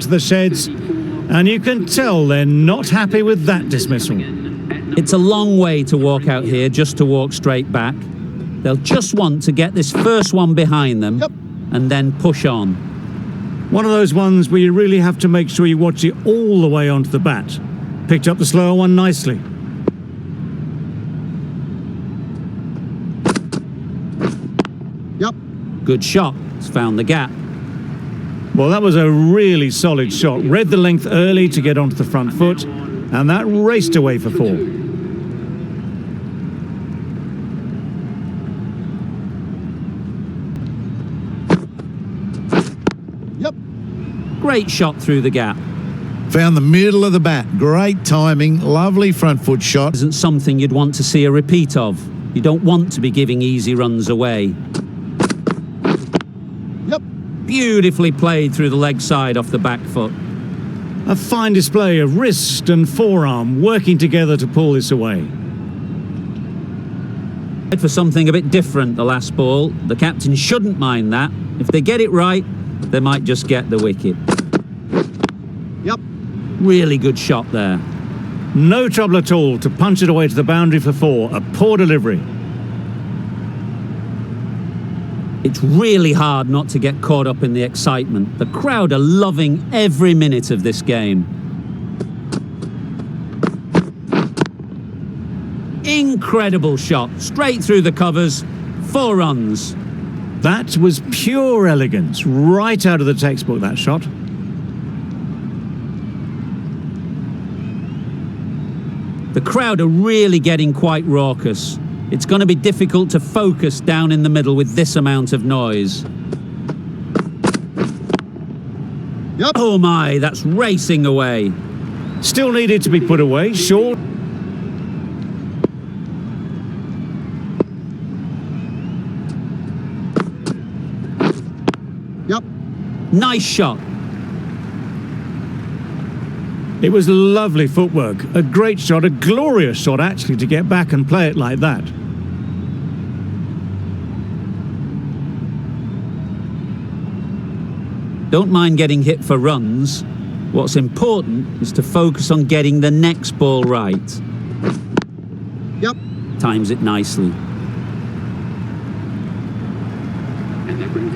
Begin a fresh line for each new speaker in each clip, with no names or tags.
to the sheds, and you can tell they're not happy with that dismissal.
It's a long way to walk out here just to walk straight back. They'll just want to get this first one behind them and then push on.
One of those ones where you really have to make sure you watch it all the way onto the bat. Picked up the slower one nicely.
Good shot. It's found the gap.
Well, that was a really solid shot. Read the length early to get onto the front foot, and that raced away for 4.
Great shot through the gap.
Found the middle of the bat. Great timing. Lovely front foot shot.
Isn't something you'd want to see a repeat of. You don't want to be giving easy runs away. Beautifully played through the leg side off the back foot.
A fine display of wrist and forearm working together to pull this away.
For something a bit different the last ball. The captain shouldn't mind that. If they get it right, they might just get the wicket. Really good shot there.
No trouble at all to punch it away to the boundary for 4. A poor delivery.
It's really hard not to get caught up in the excitement. The crowd are loving every minute of this game. Incredible shot, straight through the covers, 4 runs.
That was pure elegance, right out of the textbook, that shot.
The crowd are really getting quite raucous. It's going to be difficult to focus down in the middle with this amount of noise. Oh my, that's racing away.
Still needed to be put away, sure.
Nice shot.
It was lovely footwork. A great shot, a glorious shot actually, to get back and play it like that.
Don't mind getting hit for runs. What's important is to focus on getting the next ball right. Times it nicely.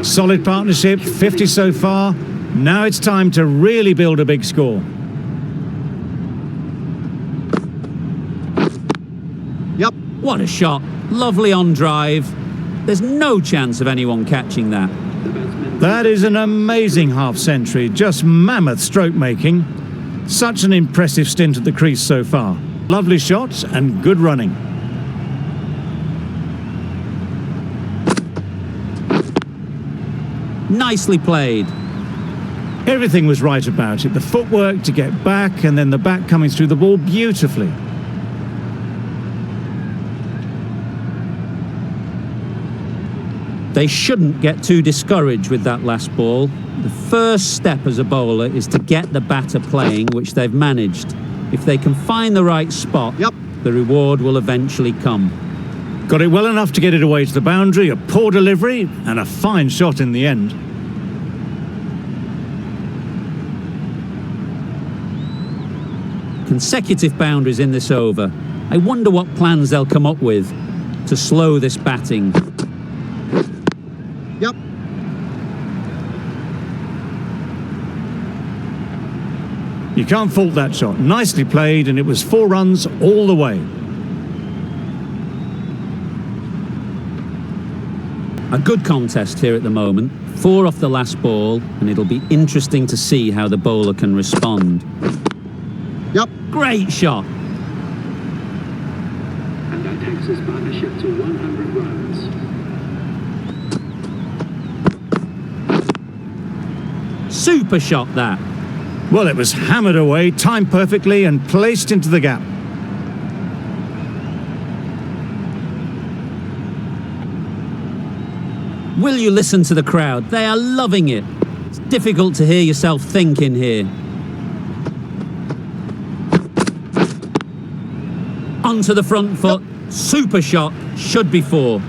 Solid partnership, 50 so far. Now it's time to really build a big score.
What a shot. Lovely on drive. There's no chance of anyone catching that.
That is an amazing half-century. Just mammoth stroke making. Such an impressive stint at the crease so far. Lovely shots and good running.
Nicely played.
Everything was right about it. The footwork to get back and then the bat coming through the ball beautifully.
They shouldn't get too discouraged with that last ball. The first step as a bowler is to get the batter playing, which they've managed. If they can find the right spot, the reward will eventually come.
Got it well enough to get it away to the boundary, a poor delivery, and a fine shot in the end.
Consecutive boundaries in this over. I wonder what plans they'll come up with to slow this batting.
You can't fault that shot. Nicely played, and it was 4 runs all the way.
A good contest here at the moment. 4 off the last ball, and it'll be interesting to see how the bowler can respond. Great shot.
And that takes his partnership to 100 runs.
Super shot that.
Well, it was hammered away, timed perfectly and placed into the gap.
Will you listen to the crowd? They are loving it. It's difficult to hear yourself think in here. Onto the front foot. Super shot. Should be 4.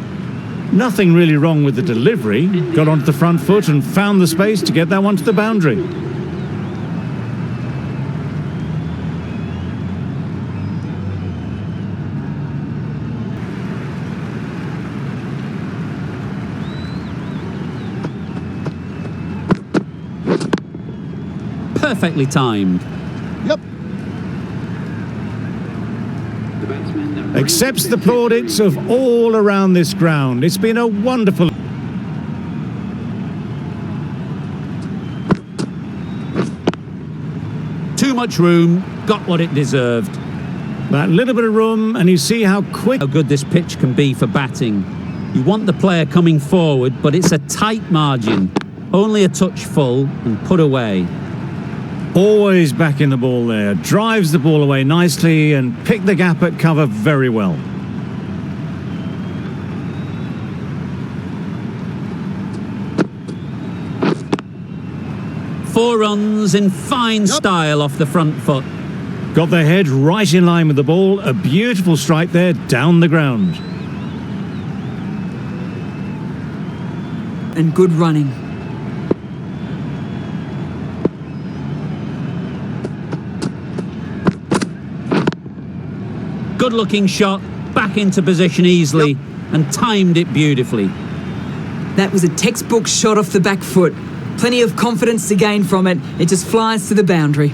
Nothing really wrong with the delivery. Got onto the front foot and found the space to get that one to the boundary.
Perfectly timed.
Yep.
The batsman that
Accepts the
brings this
plaudits
victory.
of all around this ground. It's been a wonderful...
Too much room, got what it deserved.
That little bit of room, and you see how quick...
How good this pitch can be for batting. You want the player coming forward, but it's a tight margin. Only a touch full and put away.
Always backing the ball there. Drives the ball away nicely and picked the gap at cover very well.
Four runs in fine style off the front foot.
Got their head right in line with the ball. A beautiful strike there down the ground.
And good running.
Good looking shot, back into position easily and timed it beautifully.
That was a textbook shot off the back foot. Plenty of confidence to gain from it. It just flies to the boundary.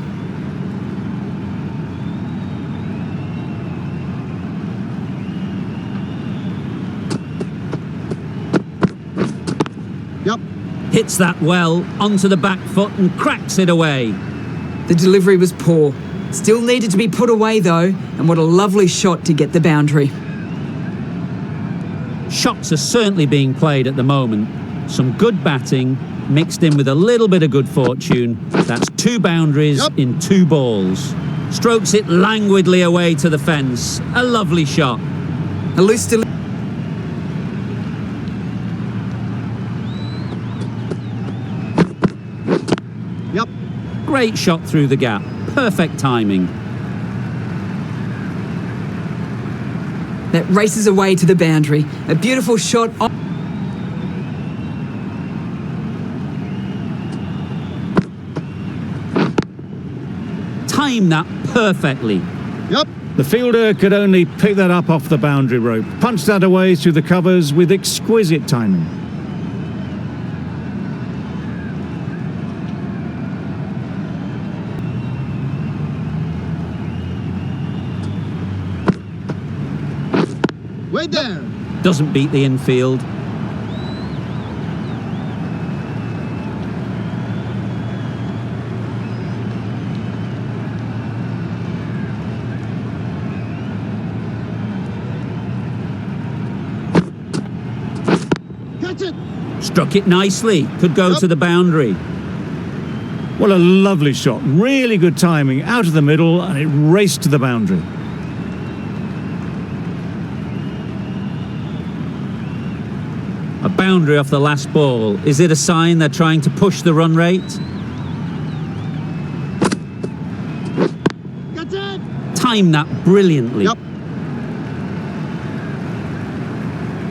Yep.
Hits that well onto the back foot and cracks it away.
The delivery was poor. Still needed to be put away though, and what a lovely shot to get the boundary.
Shots are certainly being played at the moment. Some good batting mixed in with a little bit of good fortune. That's two boundaries in two balls. Strokes it languidly away to the fence. A lovely shot.
A loose delivery.
Yep.
Great shot through the gap. Perfect timing.
That races away to the boundary. A beautiful shot.
Time that perfectly.
Yep.
The fielder could only pick that up off the boundary rope. Punched that away through the covers with exquisite timing.
Way there.
Doesn't beat the infield.
Catch it.
Struck it nicely. Could go to the boundary.
What a lovely shot. Really good timing. Out of the middle, and it raced to the boundary.
A boundary off the last ball. Is it a sign they're trying to push the run rate?
Catch it.
Time that brilliantly.
Yep.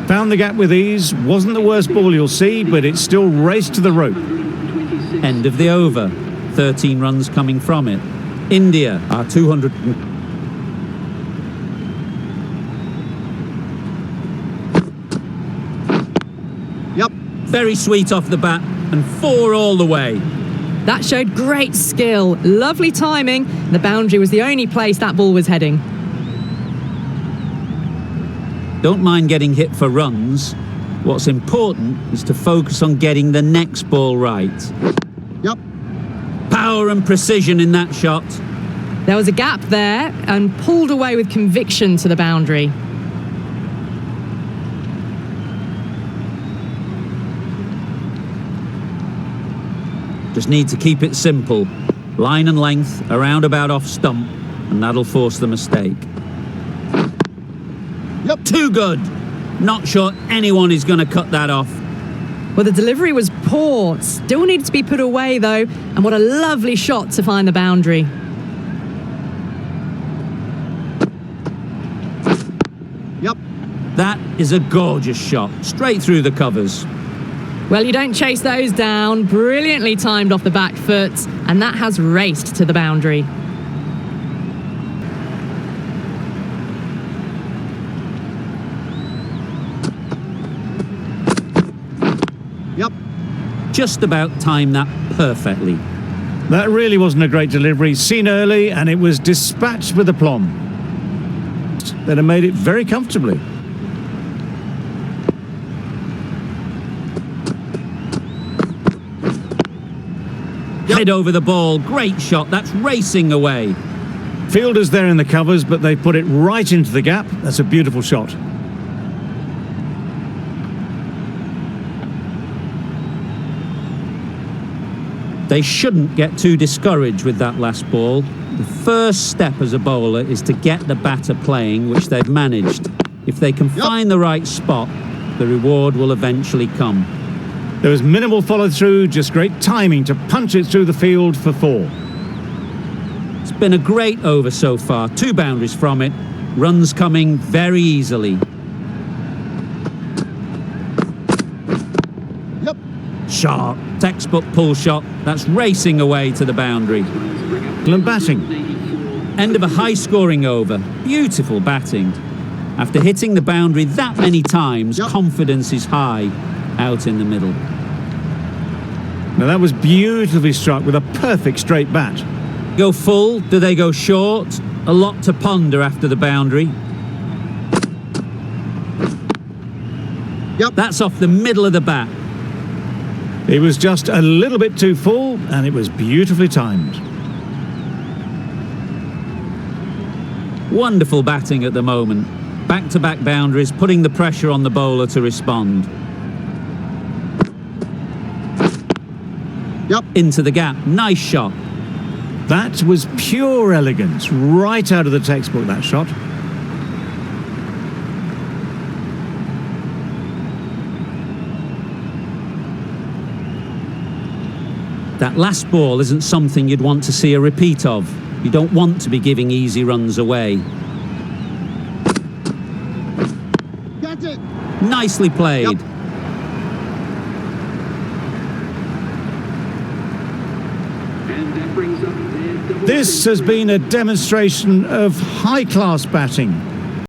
Found the gap with ease. Wasn't the worst ball you'll see, but it still raced to the rope.
126.
End of the over. 13 runs coming from it. India are 200.
Yep.
Very sweet off the bat and 4 all the way.
That showed great skill, lovely timing. The boundary was the only place that ball was heading.
Don't mind getting hit for runs. What's important is to focus on getting the next ball right.
Yep.
Power and precision in that shot.
There was a gap there and pulled away with conviction to the boundary.
Just need to keep it simple. Line and length, around about off stump, and that'll force the mistake.
Yep.
Too good. Not sure anyone is going to cut that off.
Well, the delivery was poor. Still needed to be put away though, and what a lovely shot to find the boundary.
Yep.
That is a gorgeous shot, straight through the covers.
Well, you don't chase those down. Brilliantly timed off the back foot, and that has raced to the boundary.
Yep.
Just about timed that perfectly.
That really wasn't a great delivery. Seen early, and it was dispatched with aplomb. They'd have made it very comfortably.
Head over the ball. Great shot. That's racing away.
Fielders there in the covers, but they put it right into the gap. That's a beautiful shot.
They shouldn't get too discouraged with that last ball. The first step as a bowler is to get the batter playing, which they've managed. If they can find the right spot, the reward will eventually come.
There was minimal follow-through, just great timing to punch it through the field for 4.
It's been a great over so far. 2 boundaries from it. Runs coming very easily. Sharp, textbook pull shot. That's racing away to the boundary.
Excellent batting.
End of a high-scoring over. Beautiful batting. After hitting the boundary that many times, confidence is high out in the middle.
Now that was beautifully struck with a perfect straight bat.
Go full? Do they go short? A lot to ponder after the boundary. That's off the middle of the bat.
It was just a little bit too full, and it was beautifully timed.
Wonderful batting at the moment. Back-to-back boundaries, putting the pressure on the bowler to respond. Into the gap. Nice shot.
That was pure elegance, right out of the textbook, that shot.
That last ball isn't something you'd want to see a repeat of. You don't want to be giving easy runs away. Nicely played.
And that brings up their double
This has been a demonstration of high-class batting.